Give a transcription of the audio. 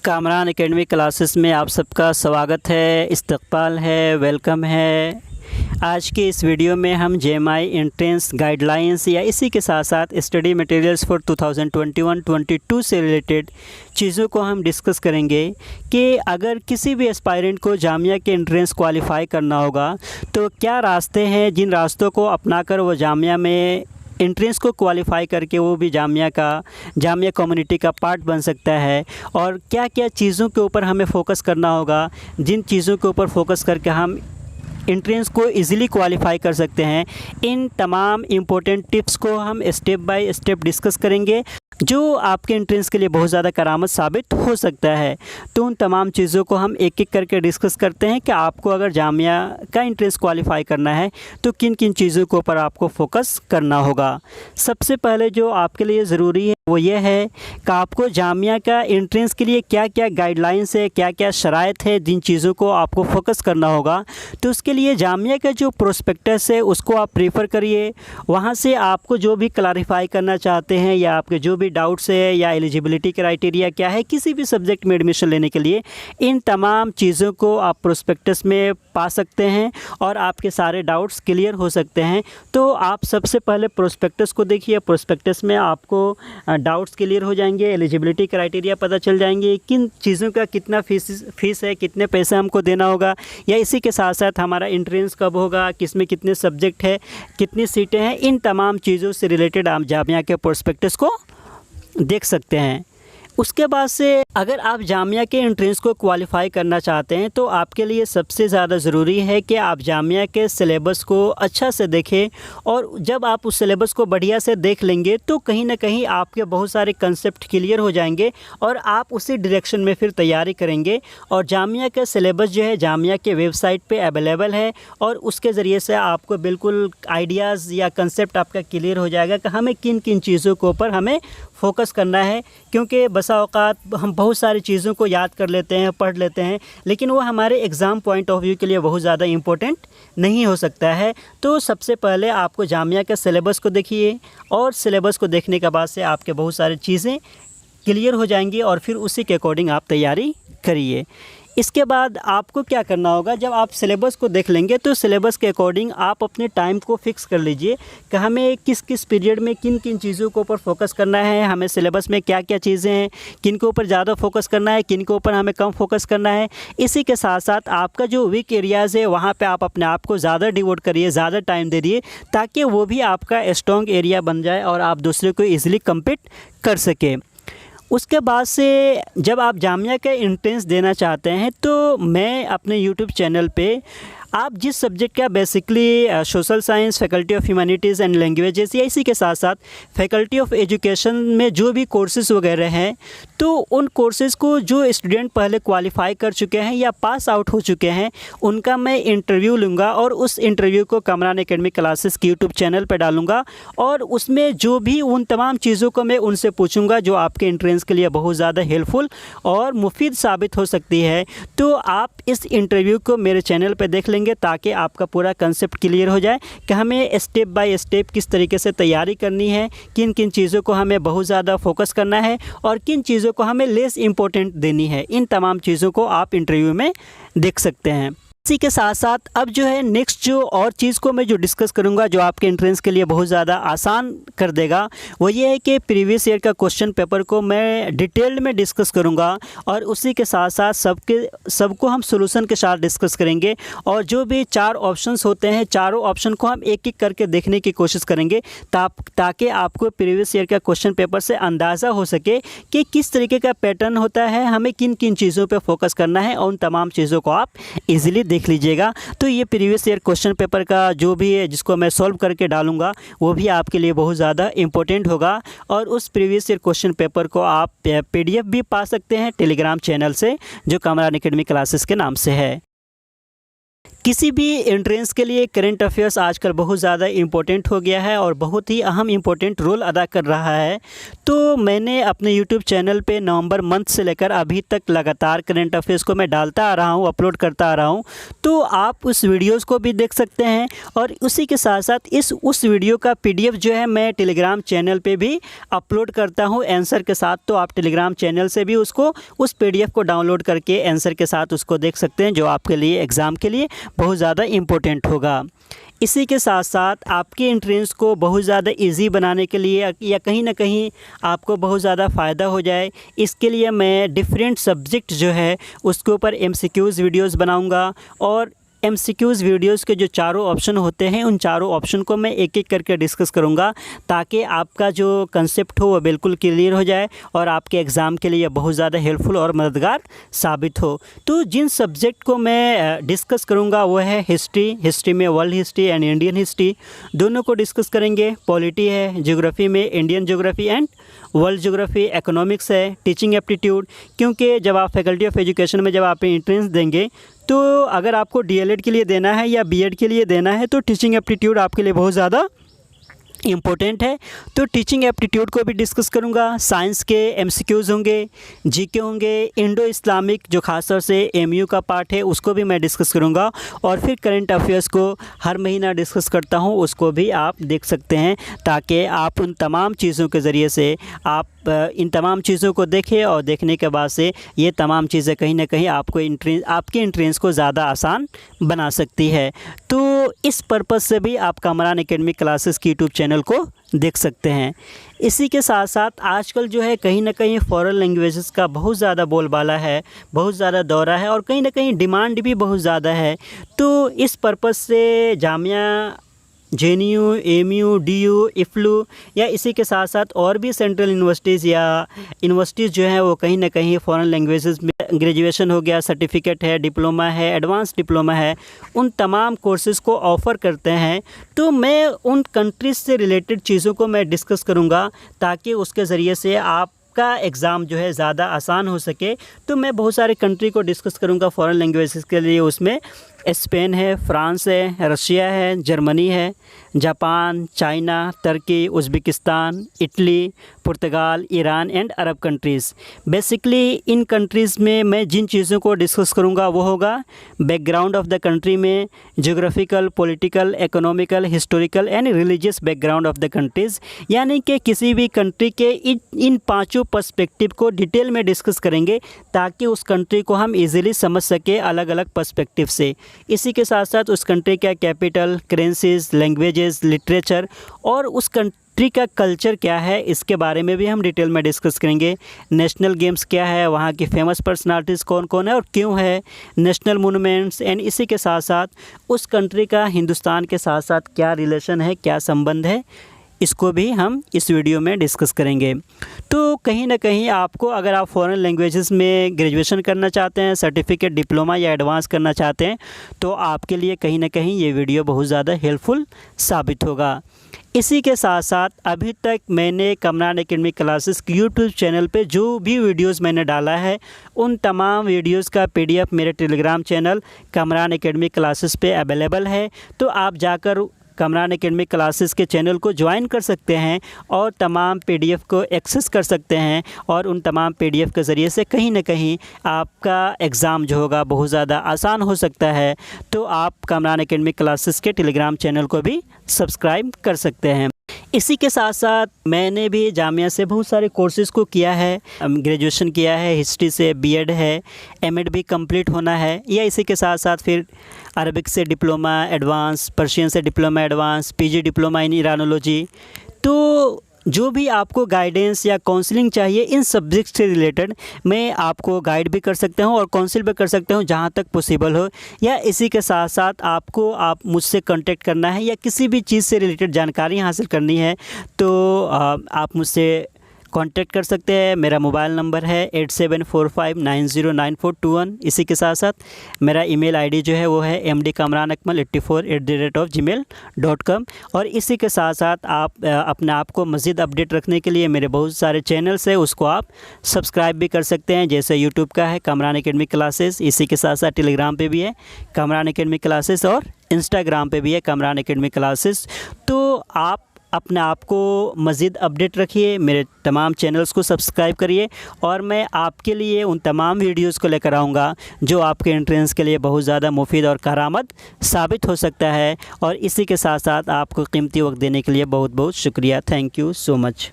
Kamran academy classes में आप सबका स्वागत है, इस्तकबाल है, वेलकम है। आज के इस वीडियो में हम जेएमआई एंट्रेंस गाइडलाइंस या इसी के साथ साथ स्टडी मटेरियल्स फॉर 2021-22 से रिलेटेड चीज़ों को हम डिस्कस करेंगे कि अगर किसी भी एस्पायरेंट को जामिया के एंट्रेंस क्वालिफ़ाई करना होगा तो क्या रास्ते हैं, जिन रास्तों को अपनाकर वो जामिया में एंट्रेंस को क्वालिफ़ाई करके वो भी जामिया कम्युनिटी का पार्ट बन सकता है, और क्या क्या चीज़ों के ऊपर हमें फ़ोकस करना होगा, जिन चीज़ों के ऊपर फ़ोकस करके हम एंट्रेंस को इजीली क्वालिफ़ाई कर सकते हैं। इन तमाम इम्पोर्टेंट टिप्स को हम स्टेप बाय स्टेप डिस्कस करेंगे जो आपके एंट्रेंस के लिए बहुत ज़्यादा करामत साबित हो सकता है। तो उन तमाम चीज़ों को हम एक एक करके डिस्कस करते हैं कि आपको अगर जामिया का एंट्रेंस क्वालिफ़ाई करना है तो किन किन चीज़ों के ऊपर आपको फ़ोकस करना होगा। सबसे पहले जो आपके लिए ज़रूरी है वो ये है कि आपको जामिया का एंट्रेंस के लिए क्या क्या गाइडलाइंस है, क्या क्या शराइत है, जिन चीज़ों को आपको फ़ोकस करना होगा। तो उसके लिए जामिया का जो प्रोस्पेक्टस है उसको आप प्रेफर करिए। वहाँ से आपको जो भी क्लैरिफाई करना चाहते हैं या आपके जो भी डाउट्स है या एलिजिबिलिटी क्राइटेरिया क्या है किसी भी सब्जेक्ट में एडमिशन लेने के लिए, इन तमाम चीज़ों को आप प्रोस्पेक्टस में पा सकते हैं और आपके सारे डाउट्स क्लियर हो सकते हैं। तो आप सबसे पहले प्रोस्पेक्टस को देखिए। प्रोस्पेक्टस में आपको डाउट्स क्लियर हो जाएंगे, एलिजिबिलिटी क्राइटेरिया पता चल जाएंगे, किन चीज़ों का कितना फ़ीस है, कितने पैसे हमको देना होगा, या इसी के साथ साथ हमारा एंट्रेंस कब होगा, किस में कितने सब्जेक्ट है, कितनी सीटें हैं। इन तमाम चीज़ों से रिलेटेड आप जामिया के प्रोस्पेक्टस को देख सकते हैं। उसके बाद से अगर आप जामिया के एंट्रेंस को क्वालिफ़ाई करना चाहते हैं तो आपके लिए सबसे ज़्यादा ज़रूरी है कि आप जामिया के सिलेबस को अच्छा से देखें, और जब आप उस सिलेबस को बढ़िया से देख लेंगे तो कहीं ना कहीं आपके बहुत सारे कंसेप्ट क्लियर हो जाएंगे और आप उसी डायरेक्शन में फिर तैयारी करेंगे। और जामिया का सिलेबस जो है जामिया के वेबसाइट पे अवेलेबल है, और उसके ज़रिए से आपको बिल्कुल आइडियाज़ या कंसेप्ट आपका क्लियर हो जाएगा कि हमें किन किन चीज़ों के ऊपर हमें फ़ोकस करना है। क्योंकि बसा औक़ात हम बहुत सारी चीज़ों को याद कर लेते हैं, पढ़ लेते हैं, लेकिन वो हमारे एग्ज़ाम पॉइंट ऑफ व्यू के लिए बहुत ज़्यादा इम्पोर्टेंट नहीं हो सकता है। तो सबसे पहले आपको जामिया के सिलेबस को देखिए, और सिलेबस को देखने के बाद से आपके बहुत सारी चीज़ें क्लियर हो जाएंगी और फिर उसी के अकॉर्डिंग आप तैयारी करिए। इसके बाद आपको क्या करना होगा, जब आप सिलेबस को देख लेंगे तो सिलेबस के अकॉर्डिंग आप अपने टाइम को फिक्स कर लीजिए कि हमें किस किस पीरियड में किन किन चीज़ों के ऊपर फोकस करना है, हमें सिलेबस में क्या क्या चीज़ें हैं, किन के ऊपर ज़्यादा फोकस करना है, किन के ऊपर हमें कम फोकस करना है। इसी के साथ साथ आपका जो वीक एरियाज़ है वहाँ पर आप अपने आप को ज़्यादा डिवोट करिए, ज़्यादा टाइम दे दिए, ताकि वो भी आपका स्ट्रॉन्ग एरिया बन जाए और आप दूसरे को ईज़िली कम्पीट कर सकें। उसके बाद से जब आप जामिया का एंट्रेंस देना चाहते हैं तो मैं अपने यूट्यूब चैनल पे आप जिस सब्जेक्ट का basically social science, faculty of humanities and languages, या इसी के साथ साथ फैकल्टी ऑफ एजुकेशन में जो भी कोर्सेज़ वगैरह हैं, तो उन कोर्सेज़ को जो स्टूडेंट पहले क्वालिफ़ाई कर चुके हैं या पास आउट हो चुके हैं उनका मैं इंटरव्यू लूँगा, और उस इंटरव्यू को कामरान एकेडमी क्लासेस की यूट्यूब चैनल पर डालूँगा, और उसमें जो भी उन तमाम चीज़ों को मैं उनसे पूछूँगा जो आपके एंट्रेंस के लिए बहुत ज़्यादा हेल्पफुल और मुफीद साबित हो सकती है। तो आप इस इंटरव्यू को मेरे चैनल पर देख लेंगे ताकि आपका पूरा कंसेप्ट क्लियर हो जाए कि हमें स्टेप बाय स्टेप किस तरीके से तैयारी करनी है, किन किन चीज़ों को हमें बहुत ज़्यादा फोकस करना है और किन चीज़ों को हमें लेस इम्पोर्टेंट देनी है। इन तमाम चीज़ों को आप इंटरव्यू में देख सकते हैं। इसी के साथ साथ अब जो है नेक्स्ट जो और चीज़ को मैं जो डिस्कस करूंगा जो आपके एंट्रेंस के लिए बहुत ज़्यादा आसान कर देगा, वो ये है कि प्रीवियस ईयर का क्वेश्चन पेपर को मैं डिटेल्ड में डिस्कस करूंगा, और उसी के साथ साथ सबको हम सोल्यूशन के साथ डिस्कस करेंगे, और जो भी 4 ऑप्शंस होते हैं चारों ऑप्शन को हम एक एक करके देखने की कोशिश करेंगे ताकि आपको प्रीवियस ईयर का क्वेश्चन पेपर से अंदाज़ा हो सके कि किस तरीके का पैटर्न होता है, हमें किन किन चीज़ों पर फोकस करना है, और उन तमाम चीज़ों को आप ईजिली देख लीजिएगा। तो ये प्रीवियस ईयर क्वेश्चन पेपर का जो भी है जिसको मैं सॉल्व करके डालूंगा वो भी आपके लिए बहुत ज़्यादा इम्पोर्टेंट होगा, और उस प्रीवियस ईयर क्वेश्चन पेपर को आप PDF भी पा सकते हैं टेलीग्राम चैनल से जो कामरान एकेडमी क्लासेस के नाम से है। किसी भी एंट्रेंस के लिए करंट अफेयर्स आजकल बहुत ज़्यादा इम्पोर्टेंट हो गया है और बहुत ही अहम इम्पोर्टेंट रोल अदा कर रहा है। तो मैंने अपने यूट्यूब चैनल पे नवंबर मंथ से लेकर अभी तक लगातार करंट अफेयर्स को मैं डालता आ रहा हूँ, अपलोड करता आ रहा हूँ। तो आप उस वीडियोज़ को भी देख सकते हैं और उसी के साथ साथ उस वीडियो का PDF जो है मैं टेलीग्राम चैनल पर भी अपलोड करता हूँ आंसर के साथ। तो आप टेलीग्राम चैनल से भी उस PDF को डाउनलोड करके आंसर के साथ उसको देख सकते हैं, जो आपके लिए एग्ज़ाम के लिए बहुत ज़्यादा इम्पोर्टेंट होगा। इसी के साथ साथ आपके एंट्रेंस को बहुत ज़्यादा इजी बनाने के लिए या कहीं ना कहीं आपको बहुत ज़्यादा फ़ायदा हो जाए, इसके लिए मैं डिफरेंट सब्जेक्ट जो है उसके ऊपर MCQs वीडियोस बनाऊंगा। और MCQs वीडियोस के जो चारों ऑप्शन होते हैं उन चारों ऑप्शन को मैं एक एक करके डिस्कस करूंगा, ताकि आपका जो कंसेप्ट हो वो बिल्कुल क्लियर हो जाए और आपके एग्ज़ाम के लिए बहुत ज़्यादा हेल्पफुल और मददगार साबित हो। तो जिन सब्जेक्ट को मैं डिस्कस करूंगा वो है हिस्ट्री में world history and Indian history दोनों को डिस्कस करेंगे। पॉलिटी है, ज्योग्राफी में Indian geography and world geography, economics है, टीचिंग एप्टीट्यूड। क्योंकि जब आप फैकल्टी ऑफ एजुकेशन में जब आप एंट्रेंस देंगे तो अगर आपको DLED के लिए देना है या BEd के लिए देना है तो टीचिंग एप्टीट्यूड आपके लिए बहुत ज़्यादा इम्पोर्टेंट है। तो टीचिंग एप्टीट्यूड को भी डिस्कस करूंगा। साइंस के MCQs होंगे, GK होंगे, इंडो इस्लामिक जो खासतौर से MU का पार्ट है उसको भी मैं डिस्कस करूंगा। और फिर करंट अफेयर्स को हर महीना डिस्कस करता हूं, उसको भी आप देख सकते हैं, ताकि आप उन तमाम चीज़ों के ज़रिए से आप इन तमाम चीज़ों को देखें और देखने के बाद से ये तमाम चीज़ें कहीं ना कहीं आपको आपके एंट्रेंस को ज़्यादा आसान बना सकती है। तो इस पर्पज़ से भी आप कामरान एकेडमी क्लासेस की यूट्यूब चैनल को देख सकते हैं। इसी के साथ साथ आजकल जो है कहीं ना कहीं फॉरेन लैंग्वेजेस का बहुत ज़्यादा बोलबाला है, बहुत ज़्यादा दौरा है और कहीं ना कहीं डिमांड भी बहुत ज़्यादा है। तो इस पर्पज़ से Jamia, JNU, AMU, DU, IFLU या इसी के साथ साथ और भी सेंट्रल यूनिवर्सिटीज़ या यूनिवर्सिटीज़ जो हैं वो कहीं ना कहीं फ़ॉरेन लैंग्वेजेस में ग्रेजुएशन हो गया, सर्टिफिकेट है, डिप्लोमा है, एडवांस डिप्लोमा है, उन तमाम कोर्सेज़ को ऑफ़र करते हैं। तो मैं उन कंट्रीज़ से रिलेटेड चीज़ों को मैं डिस्कस करूँगा, ताकि उसके ज़रिए से आपका एग्ज़ाम जो है ज़्यादा आसान हो सके। तो मैं बहुत सारे कंट्री को डिस्कस करूँगा फ़ॉरेन लैंग्वेजेस के लिए। उसमें स्पेन है, फ्रांस है, रशिया है, जर्मनी है, जापान, चाइना, तुर्की, उज़्बेकिस्तान, इटली, पुर्तगाल, Iran and Arab countries. Basically इन कंट्रीज़ में मैं जिन चीज़ों को डिस्कस करूँगा वो होगा बैकग्राउंड ऑफ द कंट्री में, geographical, political, economical, historical and religious background of the countries. यानी कि किसी भी कंट्री के इन पाँचों पर्सपेक्टिव को डिटेल में डिस्कस करेंगे, ताकि उस कंट्री को हम इजीली समझ सके अलग अलग पर्सपेक्टिव से। इसी के साथ साथ उस कंट्री का कैपिटल, करेंसीज, लैंग्वेजेस, लिटरेचर और उस कंट्री का कल्चर क्या है, इसके बारे में भी हम डिटेल में डिस्कस करेंगे। नेशनल गेम्स क्या है, वहाँ की फेमस पर्सनालिटीज़ कौन कौन है और क्यों है, नेशनल मोनूमेंट्स एंड इसी के साथ साथ उस कंट्री का हिंदुस्तान के साथ साथ क्या रिलेशन है, क्या संबंध है, इसको भी हम इस वीडियो में डिस्कस करेंगे। तो कहीं ना कहीं आपको, अगर आप फ़ॉरेन लैंग्वेजेस में ग्रेजुएशन करना चाहते हैं, सर्टिफिकेट, डिप्लोमा या एडवांस करना चाहते हैं, तो आपके लिए कहीं ना कहीं ये वीडियो बहुत ज़्यादा हेल्पफुल साबित होगा। इसी के साथ साथ अभी तक मैंने कामरान एकेडमी क्लासेस की यूट्यूब चैनल पे जो भी वीडियोस मैंने डाला है, उन तमाम वीडियोस का PDF मेरे Telegram channel Kamran academy classes पे अवेलेबल है। तो आप जाकर कामरान एकेडमी क्लासेस के चैनल को ज्वाइन कर सकते हैं और तमाम PDF को एक्सेस कर सकते हैं, और उन तमाम PDF के ज़रिए से कहीं ना कहीं आपका एग्ज़ाम जो होगा बहुत ज़्यादा आसान हो सकता है। तो आप कामरान एकेडमी क्लासेस के टेलीग्राम चैनल को भी सब्सक्राइब कर सकते हैं। इसी के साथ साथ मैंने भी जामिया से बहुत सारे कोर्सेज़ को किया है, ग्रेजुएशन किया है, हिस्ट्री से BEd है, MAd भी कंप्लीट होना है, या इसी के साथ साथ फिर अरबिक से डिप्लोमा एडवांस, पर्शियन से diploma advance, PG diploma in Iranology. तो जो भी आपको गाइडेंस या काउंसलिंग चाहिए इन सब्जेक्ट से रिलेटेड, मैं आपको गाइड भी कर सकता हूं और काउंसिल भी कर सकता हूं जहां तक पॉसिबल हो। या इसी के साथ साथ आप मुझसे कांटेक्ट करना है या किसी भी चीज़ से रिलेटेड जानकारी हासिल करनी है, तो आप मुझसे कांटेक्ट कर सकते हैं। मेरा मोबाइल नंबर है 8745909421। इसी के साथ साथ मेरा ईमेल आईडी जो है वो है mdkamranakmal84@gmail.com। और इसी के साथ साथ आप अपने आप को मज़ीद अपडेट रखने के लिए मेरे बहुत सारे चैनल्स हैं, उसको आप सब्सक्राइब भी कर सकते हैं। जैसे यूट्यूब का है कामरान एकेडमी क्लासेस, इसी के साथ साथ टेलीग्राम पे भी है कामरान एकेडमी क्लासेस, और इंस्टाग्राम पे भी है कामरान एकेडमी क्लासेस। तो आप अपने आप को मज़ीद अपडेट रखिए, मेरे तमाम चैनल्स को सब्सक्राइब करिए, और मैं आपके लिए उन तमाम वीडियोस को लेकर आऊँगा जो आपके एंट्रेंस के लिए बहुत ज़्यादा मुफीद और कारआमद साबित हो सकता है। और इसी के साथ साथ आपको कीमती वक्त देने के लिए बहुत बहुत शुक्रिया। Thank you so much.